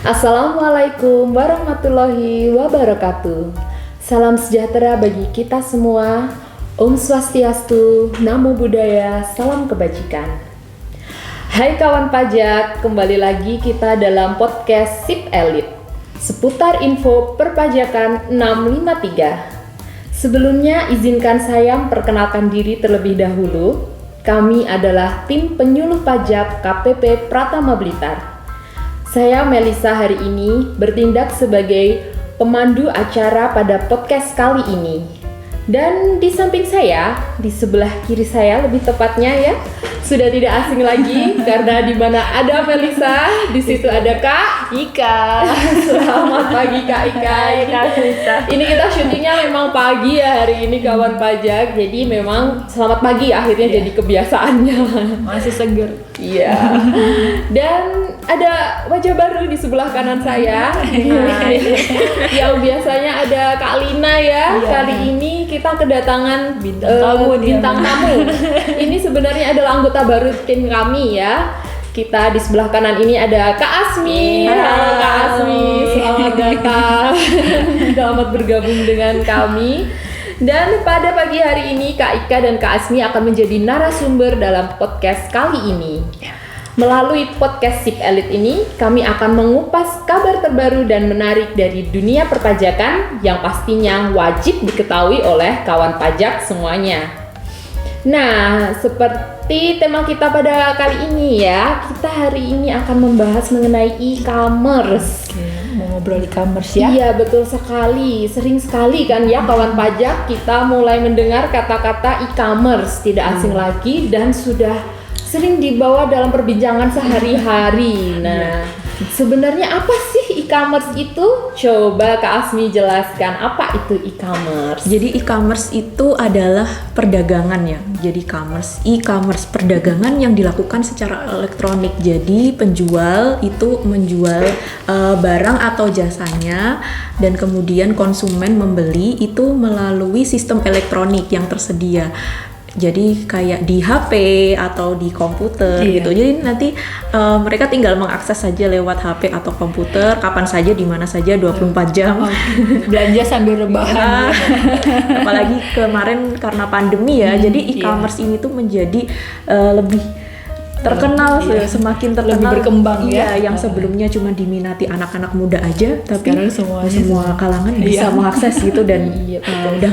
Assalamualaikum warahmatullahi wabarakatuh. Salam sejahtera bagi kita semua. Om Swastiastu, Namo Buddhaya, salam kebajikan. Hai kawan pajak, kembali lagi kita dalam podcast Sip Elit seputar info perpajakan 653. Sebelumnya izinkan saya memperkenalkan diri terlebih dahulu. Kami adalah tim penyuluh pajak KPP Pratama Blitar. Saya Melisa hari ini bertindak sebagai pemandu acara pada podcast kali ini. Dan di samping saya, di sebelah kiri saya lebih tepatnya ya, sudah tidak asing lagi karena di mana ada Melisa, di situ ada Kak Ika. Selamat pagi Kak Ika. Ini kita syutingnya memang pagi ya hari ini kawan pajak. Jadi memang selamat pagi akhirnya jadi kebiasaannya. Masih seger. Iya. Dan ada wajah baru di sebelah kanan saya. Yang biasanya ada Kak Lina ya. Kali ini kita kedatangan bintang tamu. Ini sebenarnya adalah anggota baru tim kami ya. Kita di sebelah kanan ini ada Kak Asmi. Halo Kak Asmi, selamat datang. Selamat bergabung dengan kami. Dan pada pagi hari ini Kak Ika dan Kak Asmi akan menjadi narasumber dalam podcast kali ini. Melalui podcast Sip Elit ini, kami akan mengupas kabar terbaru dan menarik dari dunia perpajakan yang pastinya wajib diketahui oleh kawan pajak semuanya. Nah, seperti tema kita pada kali ini ya, kita hari ini akan membahas mengenai e-commerce. Mau ngobrol e-commerce ya? Iya, betul sekali. Sering sekali kan ya kawan pajak kita mulai mendengar kata-kata e-commerce, tidak asing lagi dan sudah sering dibawa dalam perbincangan sehari-hari. Nah, sebenarnya apa sih e-commerce itu? Coba Kak Asmi jelaskan apa itu e-commerce. Jadi e-commerce itu adalah perdagangan ya. Jadi e-commerce perdagangan yang dilakukan secara elektronik. Jadi penjual itu menjual barang atau jasanya dan kemudian konsumen membeli itu melalui sistem elektronik yang tersedia. Jadi kayak di HP atau di komputer gitu. Jadi nanti mereka tinggal mengakses saja lewat HP atau komputer kapan saja di mana saja 24 jam. Belanja sambil rebahan. Apalagi kemarin karena pandemi ya. Jadi e-commerce ini tuh menjadi lebih terkenal, semakin terkenal, lebih berkembang yang sebelumnya cuma diminati anak-anak muda aja, tapi semua kalangan bisa mengakses gitu dan udah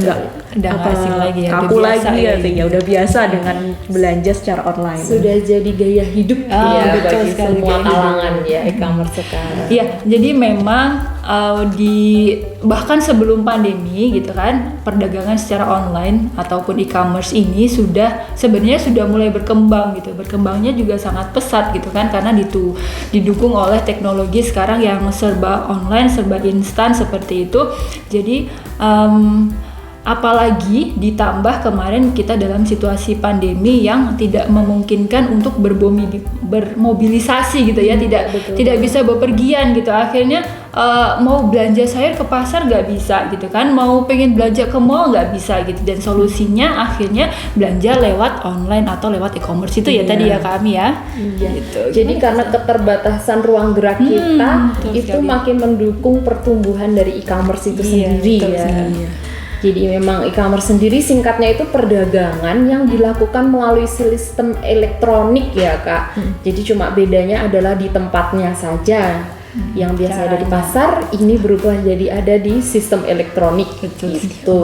nggak asing lagi ya, kaku lagi ya udah biasa dengan belanja secara online. Sudah jadi gaya hidup ya bagi semua kalangan ya e-commerce sekarang. Iya, jadi memang bahkan sebelum pandemi gitu kan, perdagangan secara online ataupun e-commerce ini sebenarnya sudah mulai berkembang gitu. Berkembangnya juga sangat pesat gitu kan, karena didukung oleh teknologi sekarang yang serba online, serba instan seperti itu. Jadi apalagi ditambah kemarin kita dalam situasi pandemi yang tidak memungkinkan untuk bermobilisasi gitu ya, tidak bisa bepergian gitu. Akhirnya mau belanja sayur ke pasar nggak bisa gitu kan, mau pengen belanja ke mall nggak bisa gitu, dan solusinya akhirnya belanja lewat online atau lewat e-commerce itu ya tadi ya kami ya. Gitu. Jadi karena keterbatasan ruang gerak kita itu makin mendukung pertumbuhan dari e-commerce itu sendiri ya. Jadi memang e-commerce sendiri singkatnya itu perdagangan yang dilakukan melalui sistem elektronik ya Kak. Jadi cuma bedanya adalah di tempatnya saja. Yang biasa ada di pasar ini berubah jadi ada di sistem elektronik gitu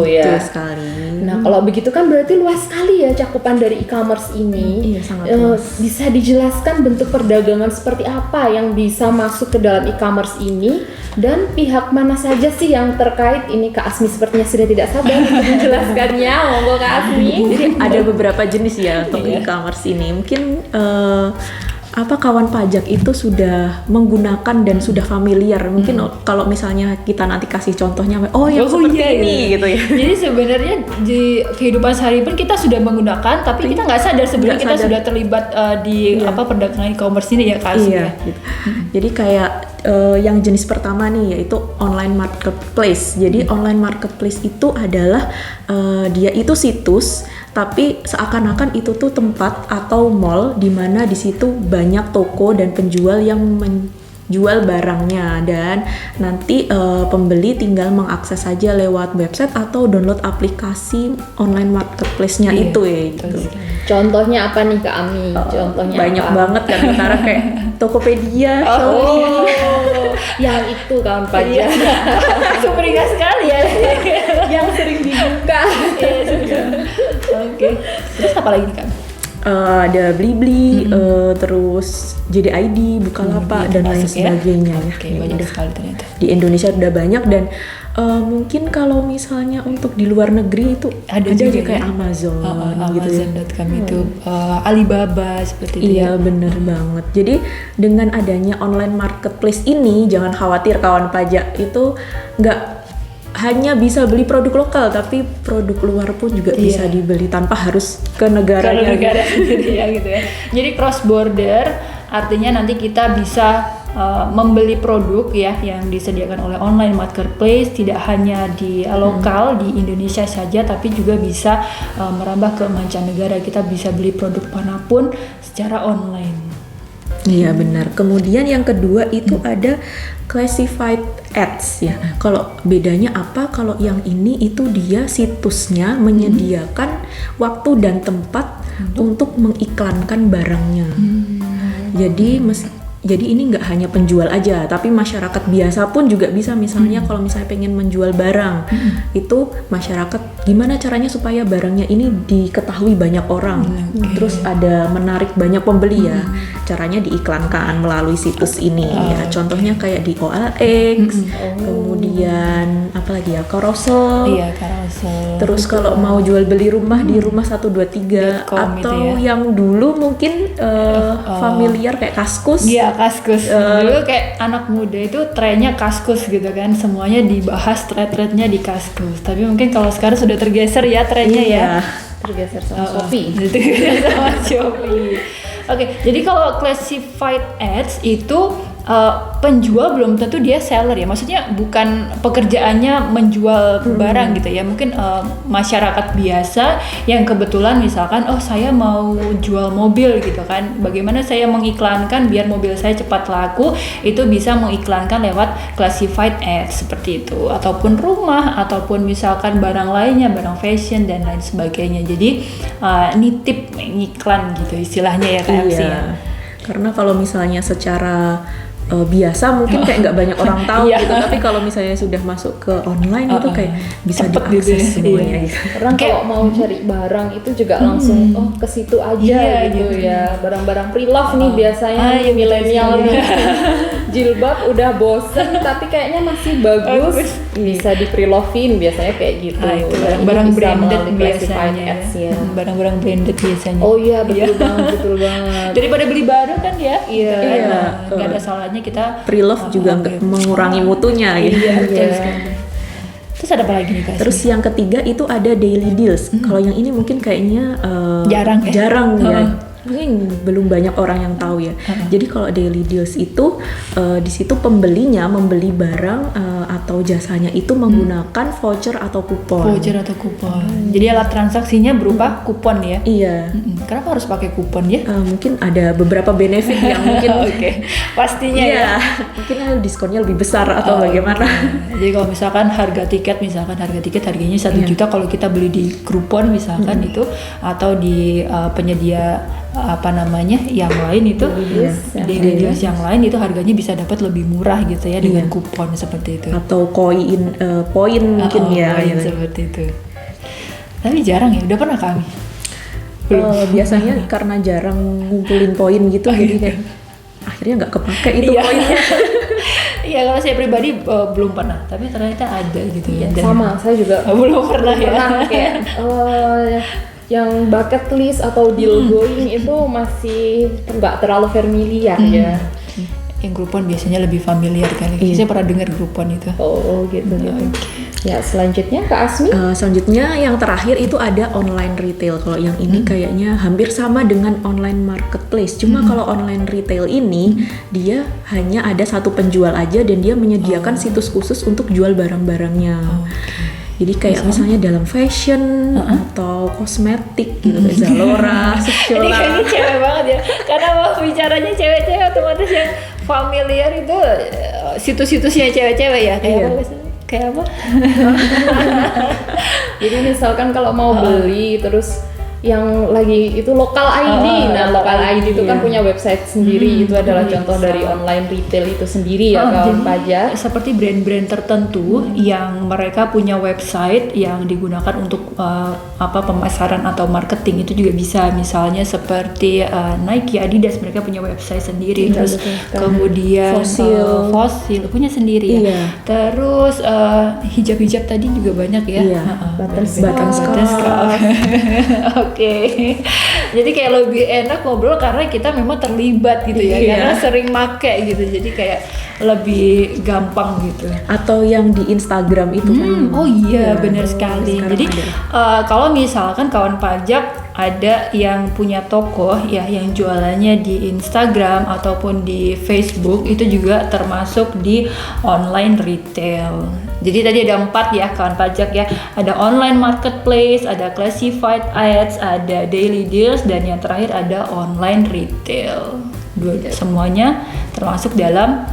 ya. Betul sekali. Nah kalau begitu kan berarti luas sekali ya cakupan dari e-commerce ini. Iya, sangat luas. Bisa dijelaskan bentuk perdagangan seperti apa yang bisa masuk ke dalam e-commerce ini dan pihak mana saja sih yang terkait ini? Kak Asmi sepertinya sudah tidak sabar untuk menjelaskannya. Monggo Kak Asmi. Jadi ada beberapa jenis ya untuk e-commerce ini. Mungkin kawan pajak itu sudah menggunakan dan sudah familiar. Mungkin kalau misalnya kita nanti kasih contohnya, seperti ini gitu ya. Jadi sebenarnya di kehidupan sehari pun kita sudah menggunakan, tapi kita nggak sadar sebenarnya kita sudah terlibat di perdagangan e-commerce ini ya Kak. Gitu. Jadi kayak yang jenis pertama nih yaitu online marketplace. Jadi online marketplace itu adalah dia itu situs, tapi seakan-akan itu tuh tempat atau mall di mana di situ banyak toko dan penjual yang jual barangnya, dan nanti pembeli tinggal mengakses saja lewat website atau download aplikasi online marketplace-nya Iya, itu ya gitu. Contohnya apa nih Kak Ami? Contohnya Banyak apa? banget kan, antara kayak Tokopedia, Oh, Shopee. yang itu kawan pajak Sumringah sekali ya. yang sering dibuka. Oke. Terus apa lagi nih Kak? Ada Blibli, terus JDID, Bukalapak dan lain Masuk ya? sebagainya ya. Oke, Ya banyak udah. sekali ternyata. Di Indonesia udah banyak, dan mungkin kalau misalnya untuk di luar negeri itu ada juga aja ya? kayak Amazon gitu ya. Amazon.com itu Alibaba seperti itu Iya ya. bener banget. Jadi dengan adanya online marketplace ini, jangan khawatir kawan pajak, itu nggak hanya bisa beli produk lokal, tapi produk luar pun juga bisa dibeli tanpa harus ke negaranya. Kalau negara sendiri ya gitu ya. Jadi cross border artinya nanti kita bisa membeli produk ya yang disediakan oleh online marketplace, tidak hanya di lokal di Indonesia saja, tapi juga bisa merambah ke mancanegara. Kita bisa beli produk manapun secara online. Iya benar. Kemudian yang kedua itu ada classified ads ya. Kalau bedanya apa? Kalau yang ini itu dia situsnya menyediakan waktu dan tempat untuk mengiklankan barangnya. Jadi ini nggak hanya penjual aja, tapi masyarakat biasa pun juga bisa. Misalnya kalau misalnya pengen menjual barang, itu masyarakat gimana caranya supaya barangnya ini diketahui banyak orang, terus ada menarik banyak pembeli ya. Caranya diiklankan melalui situs ini ya. Contohnya kayak di OLX, kemudian apalagi ya, Carousel. Iya, carousel. Terus kalau mau jual beli rumah di rumah 123 .com itu atau ya. yang dulu mungkin familiar kayak Kaskus. Iya, Kaskus. Dulu kayak anak muda itu trennya Kaskus gitu kan, semuanya dibahas thread-threadnya di Kaskus. Tapi mungkin kalau sekarang sudah tergeser ya trennya ya. Tergeser sama Shopee. Tergeser sama Shopee. Oke, jadi kalau classified ads itu penjual belum tentu dia seller ya, maksudnya bukan pekerjaannya menjual barang gitu ya. Mungkin masyarakat biasa yang kebetulan misalkan saya mau jual mobil gitu kan, bagaimana saya mengiklankan biar mobil saya cepat laku, itu bisa mengiklankan lewat classified ads seperti itu, ataupun rumah, ataupun misalkan barang lainnya, barang fashion dan lain sebagainya. Jadi nitip iklan gitu istilahnya ya Kak Elsie ya. Karena kalau misalnya secara biasa mungkin kayak nggak banyak orang tahu gitu, tapi kalau misalnya sudah masuk ke online itu kayak bisa cepet diakses gitu ya. semuanya gitu. Orang kalau mau cari barang itu juga langsung ke situ aja Iya, gitu gitu. ya. Barang-barang pre-love nih biasanya iya, milenial betul nih. Jilbab udah bosen tapi kayaknya masih bagus. Bisa di pre-lovein biasanya kayak gitu. Itu Dan ini barang bisa branded melalui classified biasanya ads ya. ya. Barang-barang branded biasanya. Oh iya betul banget, betul banget. Daripada beli baru kan ya. Iya. Gitu kan. Iya. Nggak ada salahnya kita Pre-love juga nggak mengurangi mutunya gitu. Iya, betul Iya. sekali. Terus ada apa lagi nih Kak? Terus yang ketiga itu ada daily deals. Kalau yang ini mungkin kayaknya Jarang ya? jarang ya. Mungkin belum banyak orang yang tahu ya. Jadi kalau daily deals itu di situ pembelinya membeli barang atau jasanya itu menggunakan voucher atau kupon. voucher atau kupon. Jadi alat transaksinya berupa kupon ya. Iya. Kenapa harus pakai kupon ya? Mungkin ada beberapa benefit yang mungkin Oke, pastinya ya. iya, mungkin diskonnya lebih besar atau bagaimana. Jadi kalau misalkan harga tiket harganya 1 juta, kalau kita beli di Groupon misalkan itu, atau di penyedia yang lain itu, daily deals yang lain itu harganya bisa dapat lebih murah gitu ya dengan kupon seperti itu. Atau poin mungkin ya. Poin Gitu. seperti itu. Tapi jarang ya, udah pernah kami. Biasanya karena jarang ngumpulin poin gitu, jadi kayak akhirnya nggak kepake itu Iya. poinnya. Iya, kalau saya pribadi belum pernah, tapi ternyata ada gitu ya. Dan Sama, saya juga belum pernah ya. pernah kayak yang bucket list atau deal going itu masih nggak terlalu familiar ya. Yang Groupon biasanya lebih familiar kali. Saya pernah dengar Groupon itu. Oh gitu gitu. Ya selanjutnya Kak Asmi. Selanjutnya yang terakhir itu ada online retail. Kalau yang ini kayaknya hampir sama dengan online marketplace. Cuma kalau online retail ini dia hanya ada satu penjual aja dan dia menyediakan situs khusus untuk jual barang-barangnya. Jadi kayak misalnya dalam fashion atau kosmetik gitu, kayak Zalora, Ini Sephora. kayaknya cewek banget ya, karena mau bicaranya cewek-cewek otomatis yang familiar itu situs-situsnya cewek-cewek ya, kayak Iya. apa biasanya? Kayak apa? Jadi misalkan kalau mau beli terus yang lagi itu lokal ID, nah lokal ID itu kan iya. punya website sendiri, itu adalah contoh dari online retail itu sendiri ya kawan Jadi pajak. seperti brand-brand tertentu yang mereka punya website yang digunakan untuk pemasaran atau marketing itu juga bisa, misalnya seperti Nike, Adidas, mereka punya website sendiri. Iya, Terus betul sekali. kemudian Fossil punya sendiri ya. Iya. Terus hijab-hijab tadi juga banyak ya. Iya, Butterscotch. Oke. Jadi kayak lebih enak ngobrol karena kita memang terlibat gitu ya, Iya. karena sering make gitu. Jadi kayak lebih gampang gitu. Atau yang di Instagram itu kan. Oh iya, Ya, benar sekali. sekarang Jadi ada. kalau misalkan kawan pajak ada yang punya toko ya, yang jualannya di Instagram ataupun di Facebook, itu juga termasuk di online retail. Jadi tadi ada 4 ya kawan pajak ya. Ada online marketplace, ada classified ads, ada daily deals, dan yang terakhir ada online retail. Semuanya termasuk dalam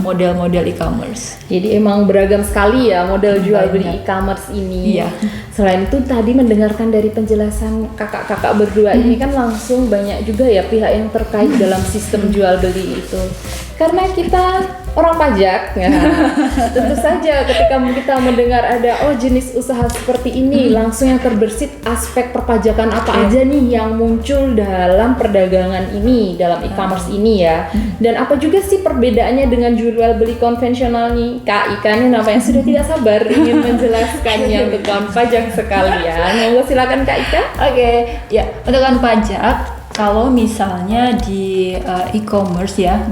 model-model e-commerce. Jadi emang beragam sekali ya model jual beli e-commerce ini. Iya. Selain itu tadi mendengarkan dari penjelasan kakak-kakak berdua ini kan langsung banyak juga ya pihak yang terkait dalam sistem jual beli itu. Karena kita orang pajak, ya, tentu saja ketika kita mendengar ada jenis usaha seperti ini, langsung yang terbersit aspek perpajakan apa aja nih yang muncul dalam perdagangan ini, dalam e-commerce ini ya. Dan apa juga sih perbedaannya dengan jual beli konvensional nih? Kak Ika nih nampaknya sudah tidak sabar ingin menjelaskannya untuk kawan pajak sekalian. Monggo silakan Kak Ika. Oke, ya untuk kawan pajak, kalau misalnya di e-commerce ya,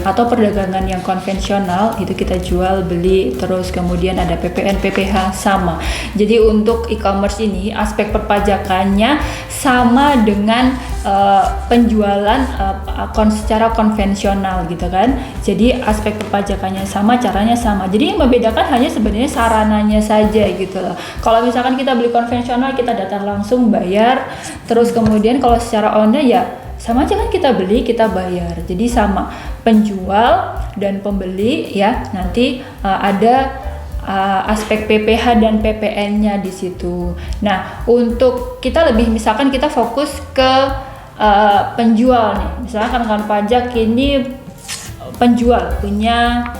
atau perdagangan yang konvensional itu kita jual beli, terus kemudian ada PPN, PPH sama. Jadi untuk e-commerce ini aspek perpajakannya sama dengan penjualan secara konvensional gitu kan. Jadi aspek perpajakannya sama, caranya sama. Jadi yang membedakan hanya sebenarnya sarananya saja gitu loh. Kalau misalkan kita beli konvensional, kita datang langsung bayar, terus kemudian kalau secara online ya sama aja kan, kita beli kita bayar, jadi sama penjual dan pembeli ya. Nanti ada aspek PPH dan PPN-nya di situ. Nah, untuk kita lebih misalkan kita fokus ke penjual nih, misalkan kan pajak ini penjual punya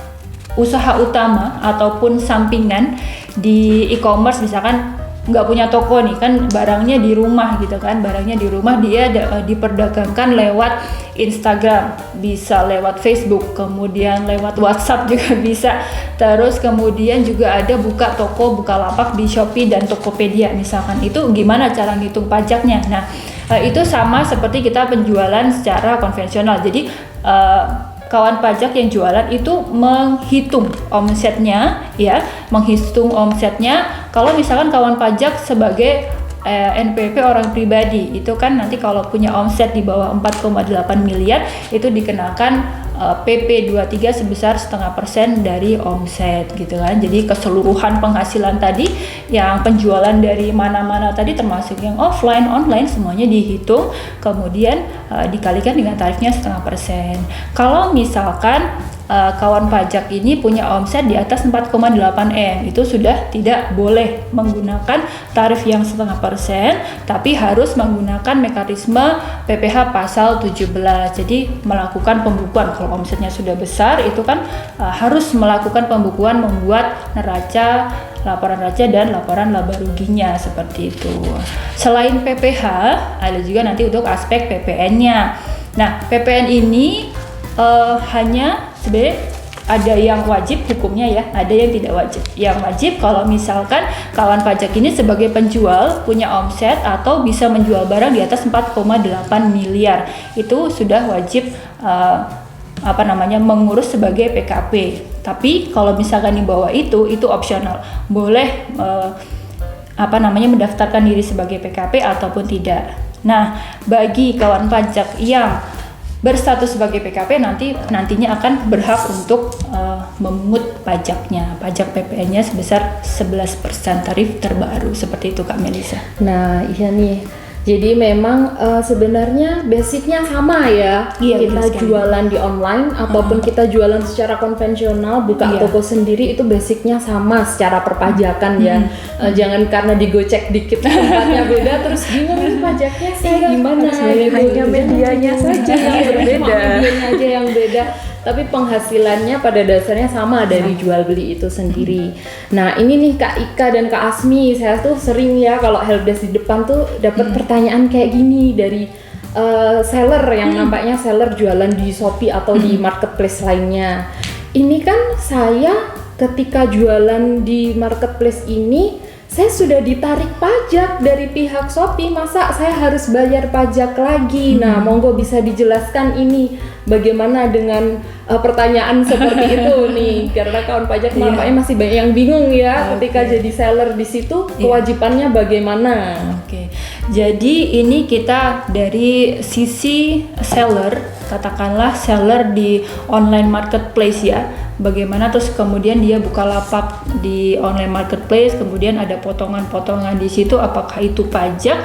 usaha utama ataupun sampingan di e-commerce, misalkan nggak punya toko nih kan, barangnya di rumah gitu kan, barangnya di rumah dia diperdagangkan lewat Instagram, bisa lewat Facebook, kemudian lewat WhatsApp juga bisa, terus kemudian juga ada buka toko, buka lapak di Shopee dan Tokopedia misalkan. Itu gimana cara ngitung pajaknya? Nah, itu sama seperti kita penjualan secara konvensional. Jadi kawan pajak yang jualan itu menghitung omsetnya ya, menghitung omsetnya. Kalau misalkan kawan pajak sebagai NPWP orang pribadi, itu kan nanti kalau punya omset di bawah 4,8 miliar itu dikenakan PP 23 sebesar 0,5% dari omset gitu kan. Jadi keseluruhan penghasilan tadi yang penjualan dari mana-mana tadi, termasuk yang offline, online, semuanya dihitung, kemudian dikalikan dengan tarifnya 0,5%. Kalau misalkan kawan pajak ini punya omset di atas 4,8 M, itu sudah tidak boleh menggunakan tarif yang 0,5%, tapi harus menggunakan mekanisme PPH pasal 17. Jadi melakukan pembukuan. Kalau omsetnya sudah besar, itu kan harus melakukan pembukuan, membuat neraca, laporan neraca dan laporan laba ruginya, seperti itu. Selain PPH, ada juga nanti untuk aspek PPN-nya. Nah, PPN ini hanya sebenarnya ada yang wajib hukumnya ya, ada yang tidak wajib. Yang wajib kalau misalkan kawan pajak ini sebagai penjual punya omset atau bisa menjual barang di atas 4,8 miliar, itu sudah wajib mengurus sebagai PKP. Tapi kalau misalkan di bawah itu opsional, boleh mendaftarkan diri sebagai PKP ataupun tidak. Nah, bagi kawan pajak yang berstatus sebagai PKP nantinya akan berhak untuk memungut pajaknya, pajak PPN-nya sebesar 11% tarif terbaru, seperti itu Kak Melisa. Nah, iya nih. Jadi memang sebenarnya basicnya sama ya. Iya, Kita jualan di online ataupun kita jualan secara konvensional, buka toko sendiri, itu basicnya sama secara perpajakan ya. Jangan karena digocek dikit tempatnya beda terus bingung ini pajaknya sih gimana gitu. Hanya medianya saja yang berbeda. Medianya aja yang beda. Tapi penghasilannya pada dasarnya sama dari jual beli itu sendiri. Nah ini nih Kak Ika dan Kak Asmi, saya tuh sering ya kalau helpdesk di depan tuh dapat pertanyaan kayak gini dari seller yang nampaknya seller jualan di Shopee atau di marketplace lainnya. Ini kan saya ketika jualan di marketplace ini saya sudah ditarik pajak dari pihak Shopee, masa saya harus bayar pajak lagi? Nah, monggo bisa dijelaskan ini bagaimana dengan pertanyaan seperti itu nih, karena kawan pajak nampaknya masih banyak yang bingung ya ketika jadi seller di situ kewajibannya bagaimana? Oke, jadi ini kita dari sisi seller, katakanlah seller di online marketplace ya. Bagaimana terus kemudian dia buka lapak di online marketplace, kemudian ada potongan-potongan di situ, apakah itu pajak?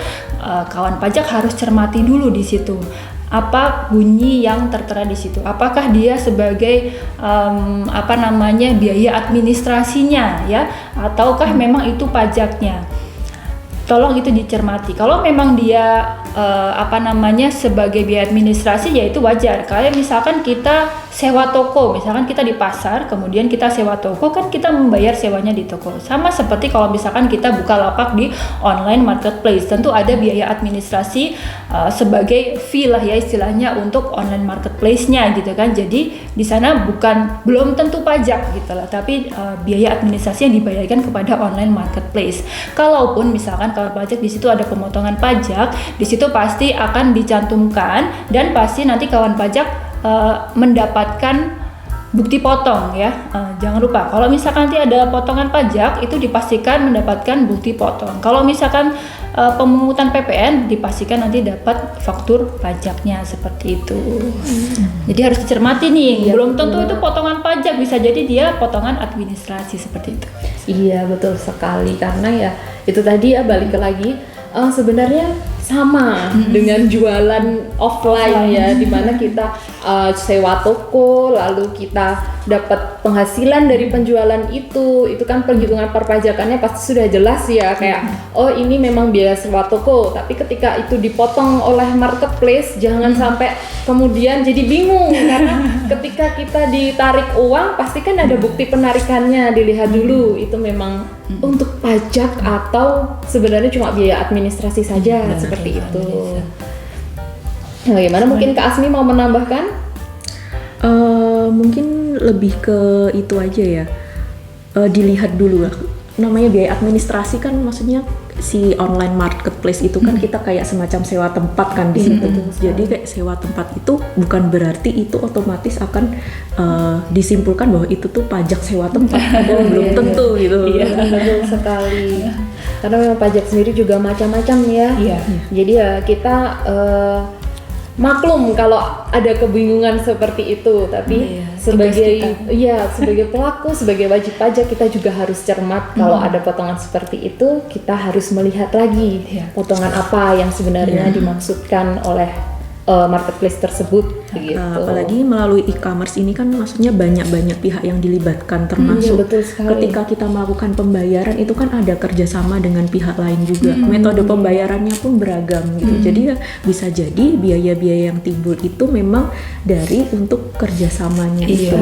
Kawan pajak harus cermati dulu di situ. Apa bunyi yang tertera di situ? Apakah dia sebagai biaya administrasinya ya, ataukah memang itu pajaknya? Tolong itu dicermati. Kalau memang dia sebagai biaya administrasi, ya itu wajar. Kayak misalkan kita sewa toko, misalkan kita di pasar, kemudian kita sewa toko, kan kita membayar sewanya di toko. Sama seperti kalau misalkan kita buka lapak di online marketplace, tentu ada biaya administrasi sebagai fee lah ya istilahnya untuk online marketplace-nya gitu kan. Jadi di sana belum tentu pajak gitu lah, tapi biaya administrasi yang dibayarkan kepada online marketplace. Kalaupun misalkan kalau pajak di situ ada pemotongan pajak, di situ pasti akan dicantumkan dan pasti nanti kawan pajak mendapatkan bukti potong ya. Jangan lupa kalau misalkan nanti ada potongan pajak itu dipastikan mendapatkan bukti potong. Kalau misalkan pemungutan PPN dipastikan nanti dapat faktur pajaknya, seperti itu. Jadi harus dicermati nih, belum tentu itu potongan pajak, bisa jadi dia potongan administrasi, seperti itu. Iya betul sekali, karena ya itu tadi ya balik lagi sebenarnya sama dengan jualan offline ya, dimana kita sewa toko lalu kita dapat penghasilan dari penjualan itu kan perhitungan perpajakannya pasti sudah jelas ya, kayak oh ini memang biaya sewa toko, tapi ketika itu dipotong oleh marketplace jangan sampai kemudian jadi bingung karena ketika kita ditarik uang pasti kan ada bukti penarikannya, dilihat dulu itu memang untuk pajak atau sebenarnya cuma biaya administrasi saja, seperti itu. Nah, gimana mungkin Kak Asmi mau menambahkan? Mungkin lebih ke itu aja ya. Dilihat dulu lah. Namanya biaya administrasi kan maksudnya si online marketplace itu kan kita kayak semacam sewa tempat kan di situ. Jadi kayak sewa tempat itu bukan berarti itu otomatis akan disimpulkan bahwa itu tuh pajak sewa tempat. Belum tentu gitu. Iya, betul sekali. Karena memang pajak sendiri juga macam-macam ya. Jadi ya kita maklum kalau ada kebingungan seperti itu, tapi sebagai pelaku, sebagai wajib pajak kita juga harus cermat. Kalau ada potongan seperti itu, kita harus melihat lagi potongan apa yang sebenarnya dimaksudkan oleh marketplace tersebut, begitu. Apalagi melalui e-commerce ini kan maksudnya banyak pihak yang dilibatkan, termasuk ketika kita melakukan pembayaran itu kan ada kerjasama dengan pihak lain juga. Metode pembayarannya pun beragam gitu. Jadi ya bisa jadi biaya-biaya yang timbul itu memang dari untuk kerjasamanya itu.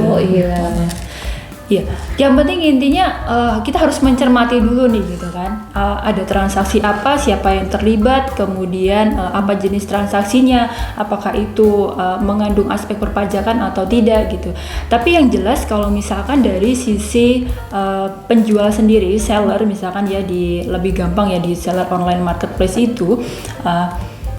Iya, yang penting intinya kita harus mencermati dulu nih gitu kan, ada transaksi apa, siapa yang terlibat, kemudian apa jenis transaksinya, apakah itu mengandung aspek perpajakan atau tidak gitu. Tapi yang jelas kalau misalkan dari sisi penjual sendiri, seller misalkan ya, lebih gampang ya di seller online marketplace itu,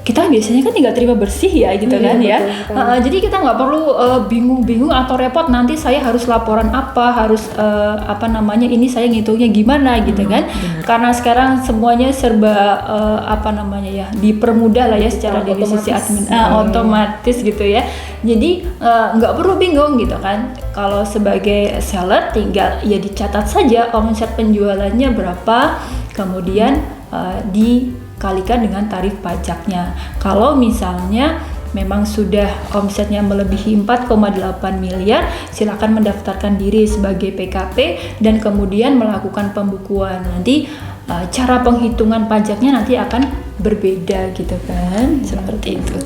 kita biasanya kan tinggal terima bersih ya gitu Iya, kan ya. betul sekali. Jadi kita nggak perlu bingung-bingung atau repot nanti saya harus laporan apa, harus ini saya ngitungnya gimana gitu kan. Karena sekarang semuanya serba dipermudah lah ya secara dari sisi admin, otomatis gitu ya. Jadi nggak perlu bingung gitu kan. Kalau sebagai seller tinggal ya dicatat saja omset penjualannya berapa, kemudian dikalikan dengan tarif pajaknya. Kalau misalnya memang sudah omsetnya melebihi 4,8 miliar, silakan mendaftarkan diri sebagai PKP dan kemudian melakukan pembukuan. Nanti cara penghitungan pajaknya nanti akan berbeda gitu kan, seperti itu.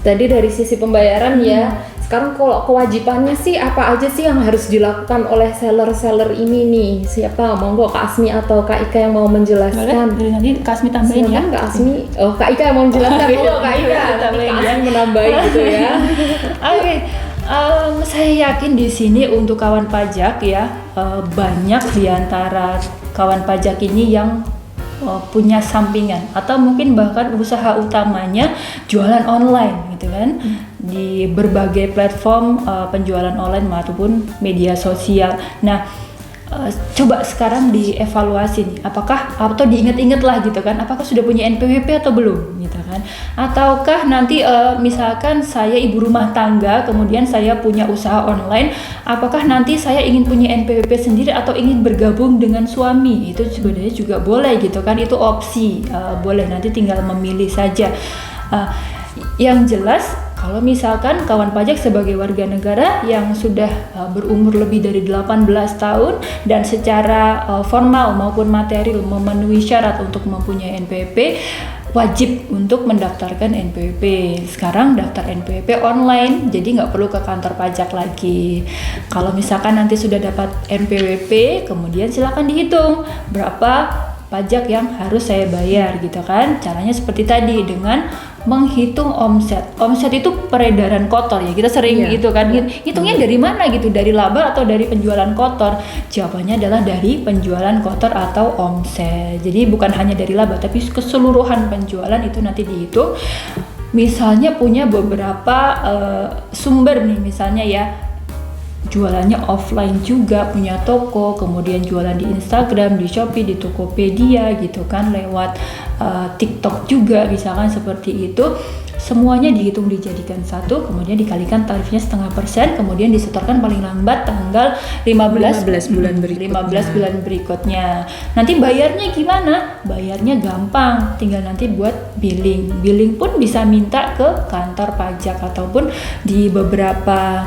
Tadi dari sisi pembayaran ya. Sekarang kalau kewajibannya sih apa aja sih yang harus dilakukan oleh seller-seller ini nih? Siapa? Monggo Kak Asmi atau Kak Ika yang mau menjelaskan. Boleh, nanti Kak Asmi tambahin ya. Silakan Kak Asmi. Oh, Kak Ika yang mau menjelaskan. Monggo Kak Ika. Nanti Tambahin Kak ya. Asmi menambahin gitu ya. Oke, saya yakin di sini untuk kawan pajak ya, banyak di antara kawan pajak ini yang punya sampingan atau mungkin bahkan usaha utamanya jualan online gitu kan, di berbagai platform penjualan online maupun media sosial. Nah, coba sekarang dievaluasi nih, apakah atau diingat-ingat lah gitu kan, apakah sudah punya NPWP atau belum gitu kan, ataukah nanti misalkan saya ibu rumah tangga kemudian saya punya usaha online, apakah nanti saya ingin punya NPWP sendiri atau ingin bergabung dengan suami, itu sebenarnya juga boleh gitu kan, itu opsi, boleh, nanti tinggal memilih saja. Yang jelas kalau misalkan kawan pajak sebagai warga negara yang sudah berumur lebih dari 18 tahun dan secara formal maupun material memenuhi syarat untuk mempunyai NPWP, wajib untuk mendaftarkan NPWP. Sekarang daftar NPWP online, jadi nggak perlu ke kantor pajak lagi. Kalau misalkan nanti sudah dapat NPWP, kemudian silakan dihitung berapa pajak yang harus saya bayar gitu kan. Caranya seperti tadi, dengan menghitung omset. Omset itu peredaran kotor ya, kita sering gitu kan, hitungnya dari mana gitu, dari laba atau dari penjualan kotor? Jawabannya adalah dari penjualan kotor atau omset. Jadi bukan hanya dari laba, tapi keseluruhan penjualan itu nanti dihitung. Misalnya punya beberapa sumber nih, misalnya ya jualannya offline juga, punya toko, kemudian jualan di Instagram, di Shopee, di Tokopedia gitu kan, lewat TikTok juga misalkan seperti itu. Semuanya dihitung dijadikan satu, kemudian dikalikan tarifnya 0,5%, kemudian disetorkan paling lambat tanggal 15 bulan berikutnya. Nanti bayarnya gimana? Bayarnya gampang, tinggal nanti buat billing. Billing pun bisa minta ke kantor pajak ataupun di beberapa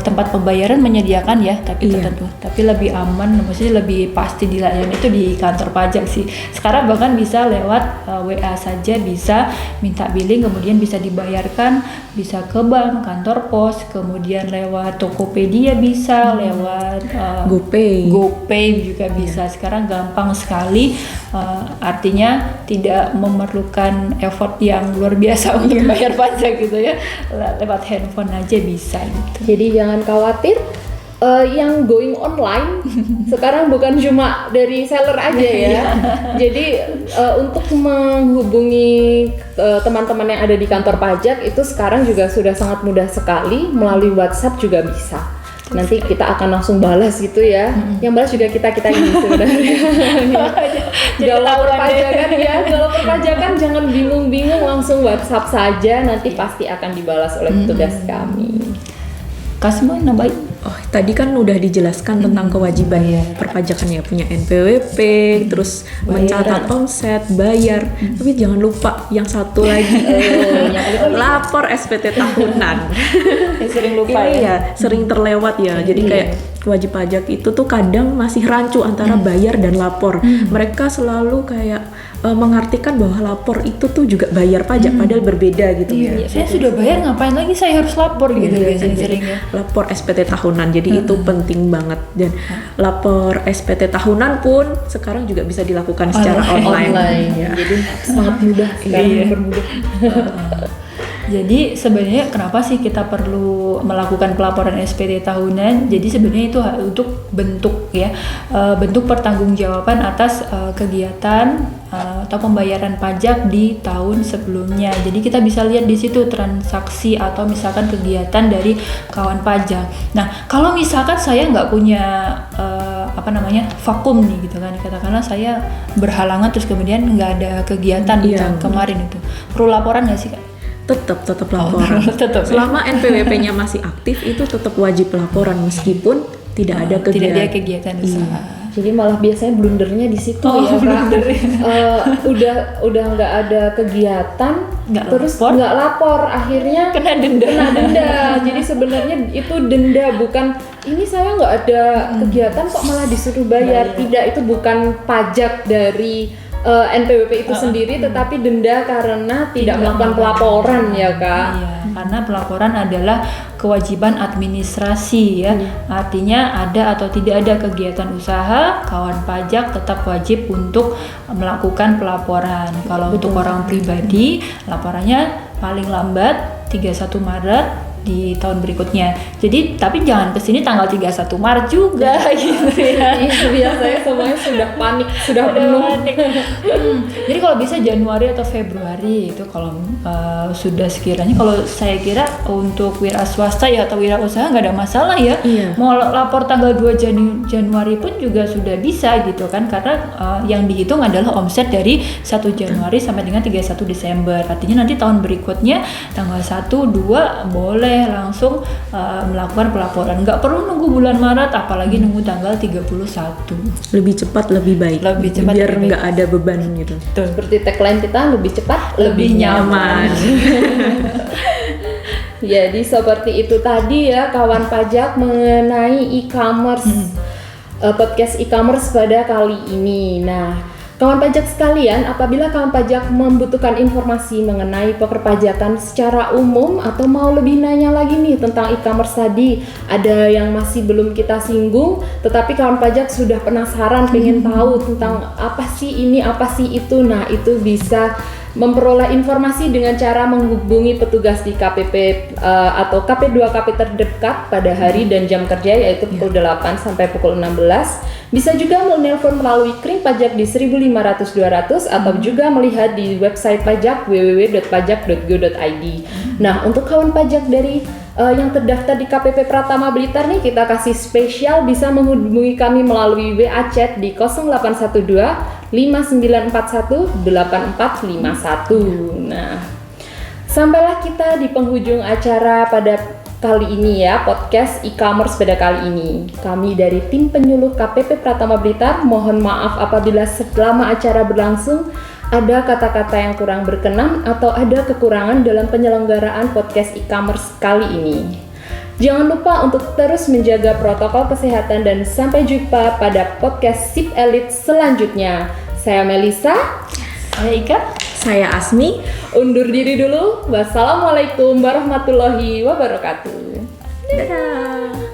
tempat pembayaran menyediakan ya, tapi tertentu, tapi lebih aman, maksudnya lebih pasti dilayani itu di kantor pajak sih. Sekarang bahkan bisa lewat WA saja, bisa minta billing, kemudian bisa dibayarkan, bisa ke bank, kantor pos, kemudian lewat Tokopedia bisa, lewat GoPay juga bisa. Sekarang gampang sekali, artinya tidak memerlukan effort yang luar biasa untuk bayar pajak gitu ya, lewat handphone aja bisa gitu. Jadi jangan khawatir, yang going online sekarang bukan cuma dari seller aja ya. Jadi untuk menghubungi teman-teman yang ada di kantor pajak itu sekarang juga sudah sangat mudah sekali, melalui WhatsApp juga bisa. Nanti kita akan langsung balas gitu ya. Yang balas juga kita ini sebenarnya. Kalau perpajakan ya, kalau perpajakan jangan bingung-bingung, langsung WhatsApp saja, nanti pasti akan dibalas oleh petugas kami. Kasih nambahin. Oh, tadi kan udah dijelaskan tentang kewajiban perpajakan ya, punya NPWP, terus mencatat omset, bayar. Tapi jangan lupa yang satu lagi, lapor SPT tahunan. Sering lupa Ini ya. sering terlewat ya. Jadi kayak wajib pajak itu tuh kadang masih rancu antara bayar dan lapor. Mereka selalu kayak mengartikan bahwa lapor itu tuh juga bayar pajak, padahal berbeda gitu ya. Saya sudah bayar, ngapain lagi saya harus lapor gitu biasanya seringnya. Lapor SPT tahunan, jadi itu penting banget. Dan lapor SPT tahunan pun sekarang juga bisa dilakukan secara online. Ya. Jadi sangat mudah sekarang, Iya. dipermudah. Jadi sebenarnya kenapa sih kita perlu melakukan pelaporan SPT tahunan? Jadi sebenarnya itu untuk bentuk bentuk pertanggungjawaban atas kegiatan atau pembayaran pajak di tahun sebelumnya. Jadi kita bisa lihat di situ transaksi atau misalkan kegiatan dari kawan pajak. Nah, kalau misalkan saya nggak punya vakum nih gitu kan, katakanlah saya berhalangan terus kemudian nggak ada kegiatan di tahun kemarin itu, perlu laporan nggak sih Kak? Tetap laporan. Tetap, selama NPWP-nya masih aktif itu tetap wajib laporan meskipun tidak ada kegiatan usaha. Jadi malah biasanya blundernya di situ ya Kak. Udah nggak ada kegiatan, terus nggak lapor, akhirnya kena denda. Jadi sebenarnya itu denda, bukan ini saya nggak ada kegiatan kok malah disuruh bayar. Tidak, itu bukan pajak dari NPWP itu sendiri, tetapi denda karena tidak melakukan pelaporan ya Kak. Iya, karena pelaporan adalah kewajiban administrasi ya. Artinya ada atau tidak ada kegiatan usaha, kawan pajak tetap wajib untuk melakukan pelaporan. Kalau untuk orang pribadi, laporannya paling lambat 31 Maret di tahun berikutnya. Jadi tapi jangan kesini tanggal 31 Maret juga gitu ya. Biasanya semuanya sudah panik, sudah penuh. Jadi kalau bisa Januari atau Februari itu kalau sudah sekiranya, kalau saya kira untuk wira swasta ya atau wira usaha nggak ada masalah ya. Mau lapor tanggal 2 Januari pun juga sudah bisa gitu kan, karena yang dihitung adalah omset dari 1 Januari sampai dengan 31 Desember. Artinya nanti tahun berikutnya tanggal 1, 2 boleh langsung melakukan pelaporan, nggak perlu nunggu bulan Maret, apalagi nunggu tanggal 31. Lebih cepat lebih baik, biar nggak ada beban gitu. Seperti tagline kita, lebih cepat lebih nyaman. Jadi seperti itu tadi ya kawan pajak mengenai e-commerce, podcast e-commerce pada kali ini. Nah, kawan pajak sekalian, apabila kawan pajak membutuhkan informasi mengenai perpajakan secara umum atau mau lebih nanya lagi nih tentang e-commerce tadi, ada yang masih belum kita singgung, tetapi kawan pajak sudah penasaran, pengen tahu tentang apa sih ini, apa sih itu. Nah, itu bisa memperoleh informasi dengan cara menghubungi petugas di KPP atau KP2KP terdekat pada hari dan jam kerja, yaitu pukul 8 sampai pukul 16. Bisa juga menelpon melalui kring pajak di 1500-200 atau juga melihat di website pajak www.pajak.go.id. Nah, untuk kawan pajak dari yang terdaftar di KPP Pratama Blitar nih, kita kasih spesial, bisa menghubungi kami melalui WA chat di 0812 5941 8451. Nah, sampailah kita di penghujung acara pada kali ini ya, podcast e-commerce pada kali ini. Kami dari tim penyuluh KPP Pratama Blitar mohon maaf apabila selama acara berlangsung ada kata-kata yang kurang berkenan atau ada kekurangan dalam penyelenggaraan podcast e-commerce kali ini. Jangan lupa untuk terus menjaga protokol kesehatan dan sampai jumpa pada podcast Sip Elite selanjutnya. Saya Melisa, Saya Ika, saya Asmi. undur diri dulu. Wassalamualaikum warahmatullahi wabarakatuh. Dadah.